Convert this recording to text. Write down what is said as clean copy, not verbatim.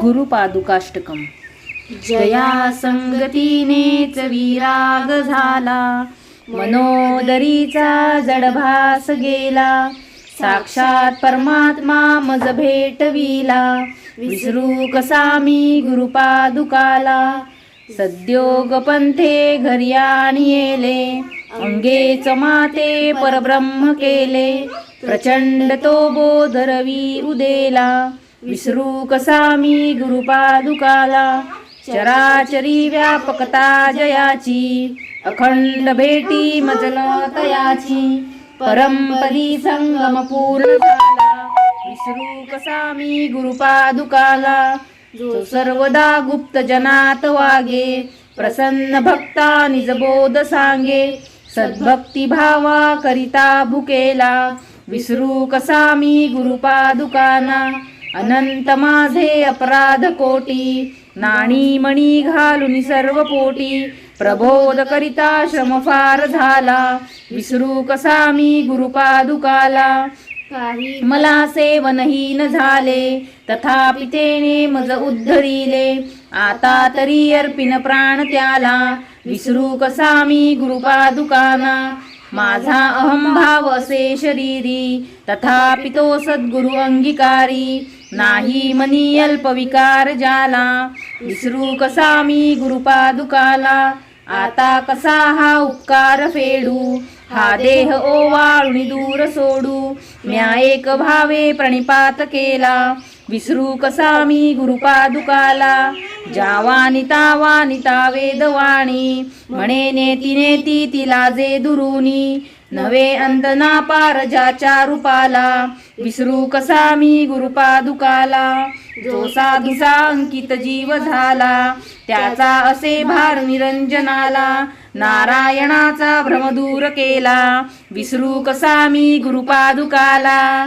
गुरुपादुकाष्टकम्। जया संगतीनेच विराग झाला, मनोदरीचा जडभास गेला, साक्षात परमात्मा मज भेटविला, विसरू कसा मी गुरुपादुकाला। सद्योग पंथे घरी आणिले, अंगेच माते परब्रह्म केले, प्रचंड तो बोध रवी उदेला, विसरू कसा मी गुरुपादुकाला। चराचरी व्यापकता जयाची, अखंड भेटी मजल तयाची, परमपदी संगम पूर्ण झाला, विसरू कसा मी गुरुपादुकाला। जो सर्वदा गुप्त जनात वागे, प्रसन्न भक्ता निजबोध सांगे, सद्भक्ती भावा करिता भुकेला, विसरू कसा मी गुरुपादुकाना। अनंत माझे अपराध कोटी, नाणी मणी घालून सर्व पोटी, प्रबोध करिता श्रम फार झाला, विसरू कसा मी गुरुपादुकाला। काही मला सेवनहीन झाले, तथापि तेने मज उद्धरिले, आता तरी अर्पिन प्राण त्याला, विसरू कसा मी गुरुपादुकाना। माझा अहंभाव असे शरीरी, तथापि तो सद्गुरु अंगीकारी, नाही मनी अल्प विकार जाला, विसरू कसा मी गुरुपादुकाला। आता कसा हा उपकार फेडू, हा देह ओवाळून दूर सोडू, म्या एक भावे प्रणिपात केला, विसरू कसा मी गुरुपादुकाला। जावानी तावानी ता वेदवाणी, म्हणे नेती नेती ती लाजे दुरुनी, नवे अंत ना पार ज्याच्या रूपाला, विसरू कसा मी गुरुपादुकाला। जो साधूचा अंकित जीव झाला, त्याचा असे भार निरंजनाला, नारायणाचा भ्रम दूर केला, विसरू कसा मी गुरुपादुकाला।